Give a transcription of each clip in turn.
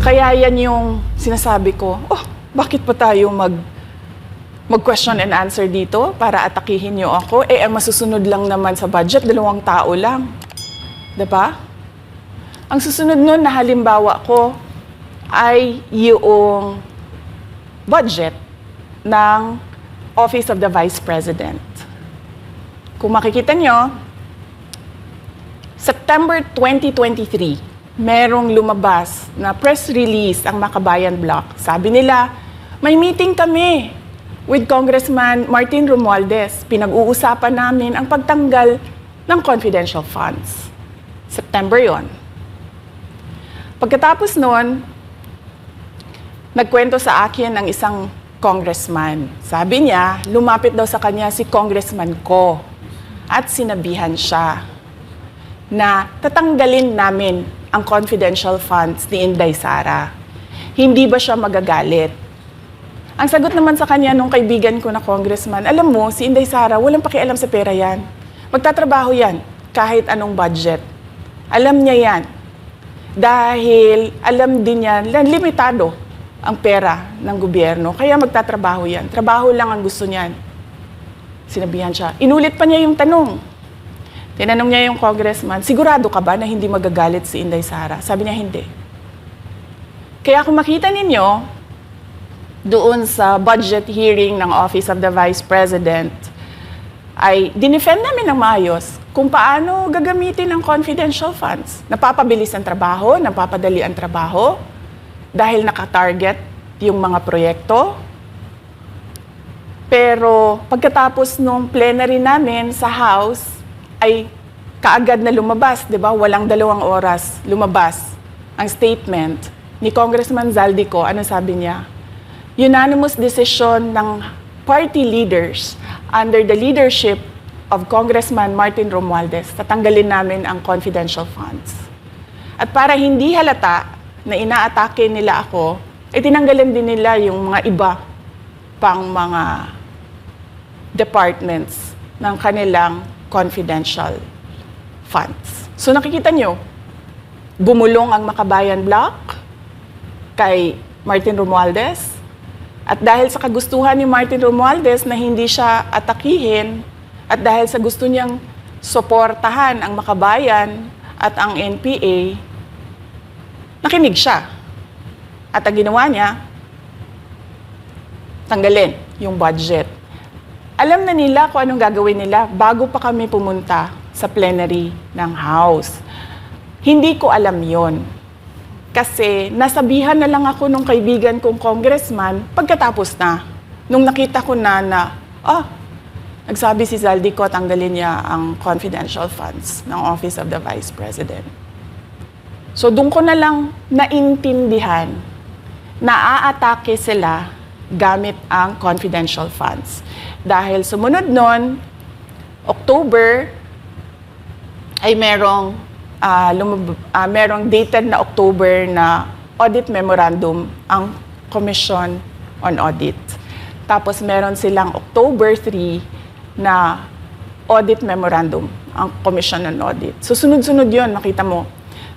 Kaya yan yung sinasabi ko, bakit pa tayo mag-question and answer dito para atakihin niyo ako? Ang masusunod lang naman sa budget, 2 tao lang. Diba? Ang susunod nun na halimbawa ko ay yung budget ng Office of the Vice President. Kung makikita nyo, September 2023, merong lumabas na press release ang Makabayan Bloc. Sabi nila, may meeting kami with Congressman Martin Romualdez. Pinag-uusapan namin ang pagtanggal ng confidential funds. September yon. Pagkatapos noon, nagkwento sa akin ng isang congressman. Sabi niya, lumapit daw sa kanya si Congressman Ko at sinabihan siya na tatanggalin namin ang confidential funds ni Inday Sara. Hindi ba siya magagalit? Ang sagot naman sa kanya nung kaibigan ko na congressman, alam mo, si Inday Sara, walang pakialam sa pera yan. Magtatrabaho yan kahit anong budget. Alam niya yan. Dahil alam din niya, limitado ang pera ng gobyerno. Kaya magtatrabaho yan. Trabaho lang ang gusto niyan. Sinabihan siya. Inulit pa niya yung tanong. Tinanong niya yung congressman, sigurado ka ba na hindi magagalit si Inday Sara? Sabi niya, hindi. Kaya kung makita ninyo, doon sa budget hearing ng Office of the Vice President, ay dinefend namin ng maayos kung paano gagamitin ang confidential funds. Napapabilis ang trabaho, napapadali ang trabaho, dahil nakatarget yung mga proyekto. Pero pagkatapos nung plenary namin sa House, ay kaagad na lumabas, di ba? Walang 2 oras lumabas ang statement ni Congressman Zaldico. Ano sabi niya? Unanimous decision ng party leaders under the leadership of Congressman Martin Romualdez, tatanggalin namin ang confidential funds. At para hindi halata na inaatake nila ako, ay tinanggalan din nila yung mga iba pang mga departments ng kanilang confidential funds. So nakikita nyo, bumulong ang Makabayan Bloc kay Martin Romualdez. At dahil sa kagustuhan ni Martin Romualdez na hindi siya atakihin, at dahil sa gusto niyang suportahan ang Makabayan at ang NPA, nakinig siya. At ang ginawa niya, tanggalin yung budget. Alam na nila kung anong gagawin nila bago pa kami pumunta sa plenary ng House. Hindi ko alam yon. Kasi nasabihan na lang ako nung kaibigan kong congressman pagkatapos na. Nung nakita ko na nagsabi si Zaldico tanggalin niya ang confidential funds ng Office of the Vice President. So doon ko na lang naintindihan na aatake sila gamit ang confidential funds. Dahil sumunod nun, October, ay merong dated na October na audit memorandum ang Commission on Audit. Tapos meron silang October 3 na audit memorandum ang Commission on Audit. So sunod-sunod yun, makita mo.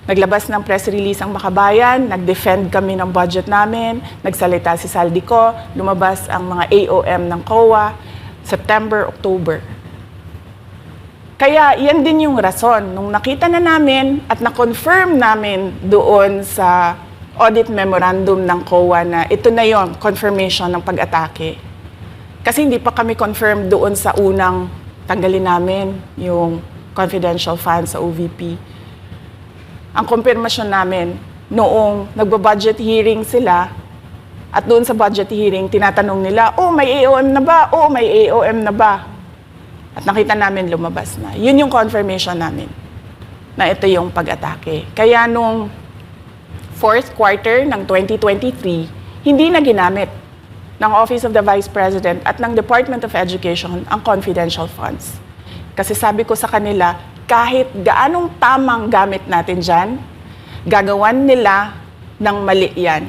Naglabas ng press release ang Makabayan, nag-defend kami ng budget namin, nagsalita si Zaldico, lumabas ang mga AOM ng COA, September, October. Kaya yan din yung rason. Nung nakita na namin at na-confirm namin doon sa audit memorandum ng COA na ito na yon, confirmation ng pag-atake. Kasi hindi pa kami confirm doon sa unang tanggalin namin yung confidential funds sa OVP. Ang confirmation namin, noong nagba-budget hearing sila, at doon sa budget hearing, tinatanong nila, may AOM na ba? May AOM na ba? At nakita namin lumabas na. Yun yung confirmation namin, na ito yung pag-atake. Kaya nung fourth quarter ng 2023, hindi na ginamit ng Office of the Vice President at ng Department of Education ang confidential funds. Kasi sabi ko sa kanila, kahit gaanong tamang gamit natin dyan, gagawan nila ng mali yan.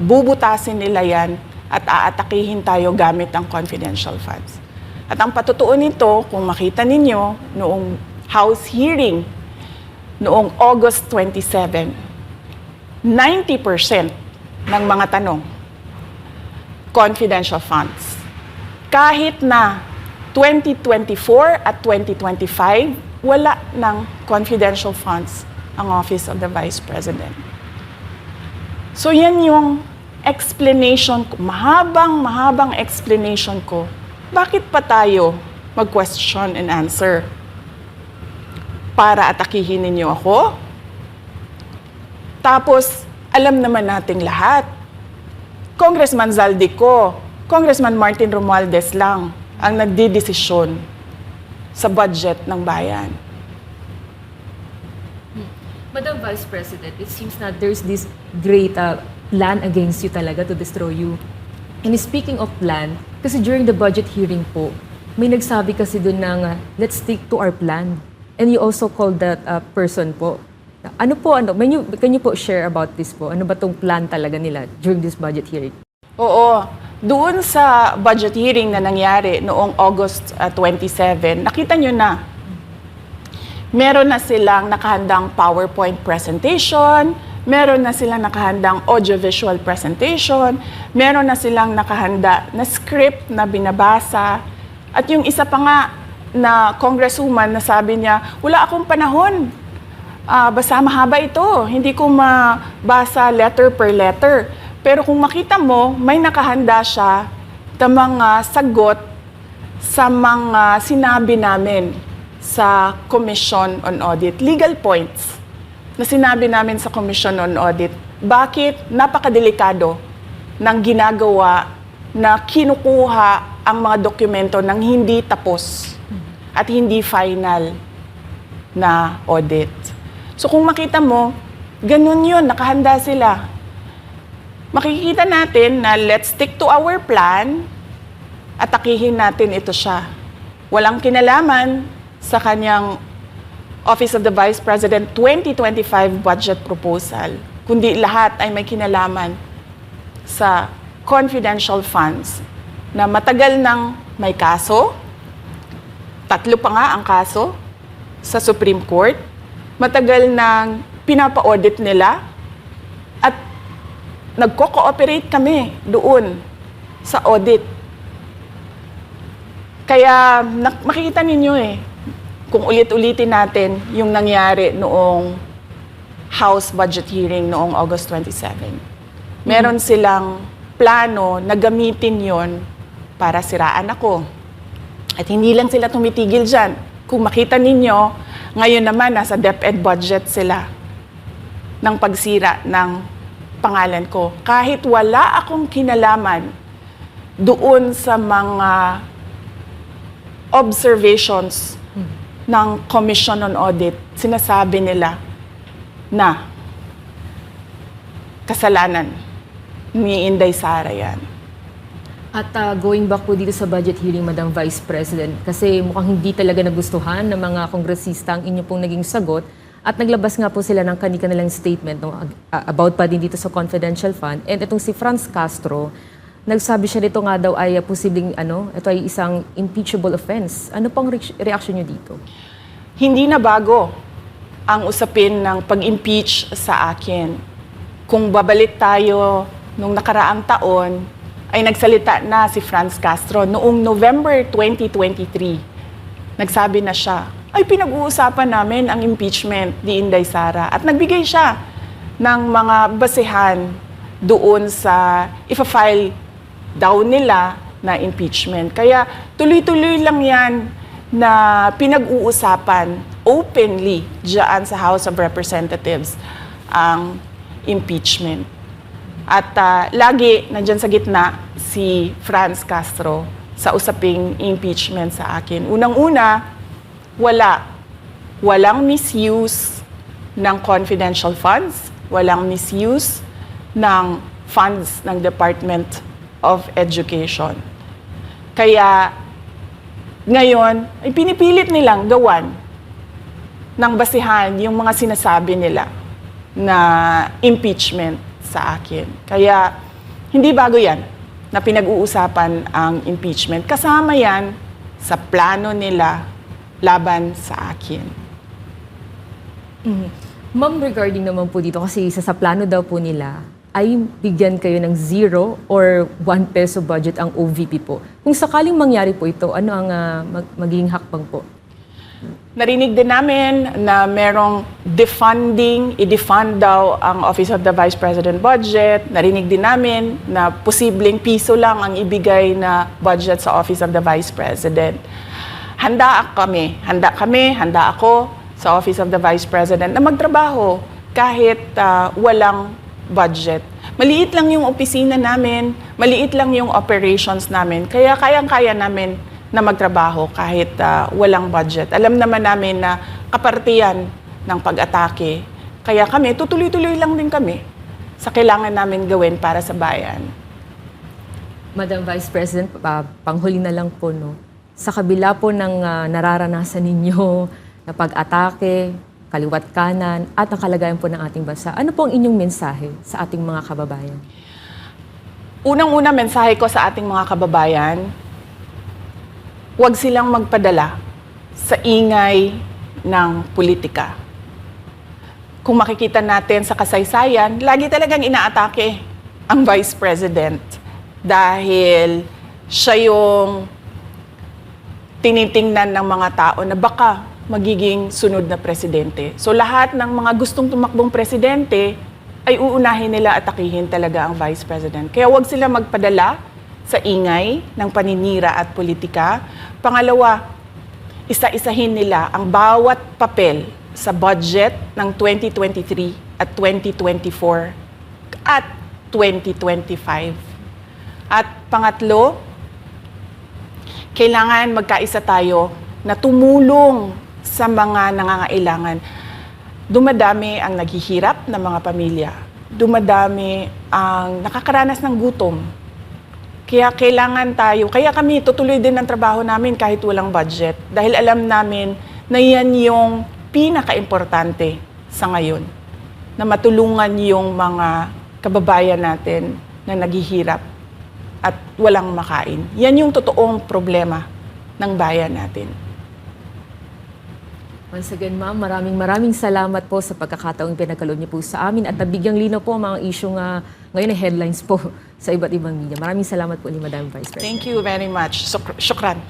Bubutasin nila yan at aatakihin tayo gamit ang confidential funds. At ang patutuon nito, kung makita ninyo, noong House hearing, noong August 27, 90% ng mga tanong, confidential funds. Kahit na 2024 at 2025, wala ng confidential funds ang Office of the Vice President. So yan yung explanation ko, mahabang explanation ko. Bakit pa tayo mag-question and answer? Para atakihin ninyo ako? Tapos, alam naman nating lahat. Congressman Zaldico, Congressman Martin Romualdez lang ang nagdidesisyon sa budget ng bayan. Madam Vice President, it seems that there's this great plan against you talaga to destroy you. And speaking of plan, kasi during the budget hearing po, may nagsabi kasi doon ng let's stick to our plan. And you also called that person po. Ano po, can you po share about this po? Ano ba tong plan talaga nila during this budget hearing? Oo. Doon sa budget hearing na nangyari noong August 27, nakita nyo na meron na silang nakahandang PowerPoint presentation, meron na silang nakahandang audiovisual presentation, meron na silang nakahanda na script na binabasa. At yung isa pa nga na congresswoman na sabi niya, wala akong panahon. Basta mahaba ito. Hindi ko mabasa letter per letter. Pero kung makita mo, may nakahanda siya na mga sagot sa mga sinabi namin sa Commission on Audit. Legal points na sinabi namin sa Commission on Audit. Bakit napakadelikado ng ginagawa na kinukuha ang mga dokumento ng hindi tapos at hindi final na audit. So kung makita mo, ganun yun, nakahanda sila. Makikita natin na let's stick to our plan at atakihin natin ito siya. Walang kinalaman sa kanyang Office of the Vice President 2025 budget proposal, kundi lahat ay may kinalaman sa confidential funds na matagal nang may kaso, 3 pa nga ang kaso sa Supreme Court, matagal nang pinapa-audit nila at nagko-cooperate kami doon sa audit. Kaya makikita ninyo kung ulit-ulitin natin yung nangyari noong House budget hearing noong August 27. Meron silang plano na gamitin yon para siraan ako. At hindi lang sila tumitigil dyan. Kung makita ninyo, ngayon naman nasa DepEd budget sila ng pagsira ng pangalan ko. Kahit wala akong kinalaman doon sa mga observations ng Commission on Audit, sinasabi nila na kasalanan ni Inday Sara yan. At going back po dito sa budget hearing, Madam Vice President, kasi mukhang hindi talaga nagustuhan ng mga kongresista ang inyo pong naging sagot at naglabas nga po sila ng kanilang statement about pa din dito sa confidential fund. And itong si Franz Castro, nagsabi siya dito nga daw ay posibleng ito ay isang impeachable offense. Ano pang reaction niyo dito? Hindi na bago ang usapin ng pag-impeach sa akin. Kung babalik tayo nung nakaraang taon, ay nagsalita na si Franz Castro noong November 2023. Nagsabi na siya, ay pinag-uusapan namin ang impeachment ni Inday Sara. At nagbigay siya ng mga basehan doon sa ifa-file daw nila na impeachment. Kaya tuloy-tuloy lang yan na pinag-uusapan openly diyan sa House of Representatives ang impeachment. At lagi nandyan sa gitna si Franz Castro sa usaping impeachment sa akin. Unang-una, walang misuse ng confidential funds, walang misuse ng funds ng Department of Education. Kaya ngayon, ay pinipilit nilang gawan ng basihan yung mga sinasabi nila na impeachment sa akin. Kaya hindi bago yan na pinag-uusapan ang impeachment. Kasama yan sa plano nila laban sa akin. Ma'am, regarding naman po dito, kasi sa plano daw po nila, ay bigyan kayo ng 0 or 1 peso budget ang OVP po. Kung sakaling mangyari po ito, ano ang magiging hakbang po? Narinig din namin na merong defunding, i-defund daw ang Office of the Vice President budget. Narinig din namin na posibleng piso lang ang ibigay na budget sa Office of the Vice President. Handa ako sa Office of the Vice President na magtrabaho kahit walang budget. Maliit lang yung opisina namin, maliit lang yung operations namin, kaya kayang-kaya namin na magtrabaho kahit walang budget. Alam naman namin na kapartiyan ng pag-atake. Kaya kami, tutuloy-tuloy lang din kami sa kailangan namin gawin para sa bayan. Madam Vice President, panghuli na lang po, no? Sa kabila po ng nararanasan ninyo na pag-atake, kaliwat kanan, at ang kalagayan po ng ating bansa, ano po ang inyong mensahe sa ating mga kababayan? Unang-una mensahe ko sa ating mga kababayan, huwag silang magpadala sa ingay ng politika. Kung makikita natin sa kasaysayan, lagi talagang inaatake ang Vice President dahil siya yung tinitingnan ng mga tao na baka magiging sunod na presidente. So lahat ng mga gustong tumakbong presidente ay uunahin nila atakihin talaga ang Vice President. Kaya huwag sila magpadala sa ingay ng paninira at politika. Pangalawa, isa-isahin nila ang bawat papel sa budget ng 2023 at 2024 at 2025. At pangatlo, kailangan magkaisa tayo na tumulong sa mga nangangailangan. Dumadami ang naghihirap ng mga pamilya. Dumadami ang nakakaranas ng gutom. Kaya kaya kami tutuloy din ang trabaho namin kahit walang budget. Dahil alam namin na yan yung pinaka-importante sa ngayon. Na matulungan yung mga kababayan natin na naghihirap at walang makain. Yan yung totoong problema ng bayan natin. Once again, ma'am, maraming salamat po sa pagkakataong pinagkaloob niyo po sa amin at nabigyang linaw po ang mga issue nga ngayon ay headlines po sa iba't ibang media. Maraming salamat po ni Madam Vice President. Thank you very much. Shukran.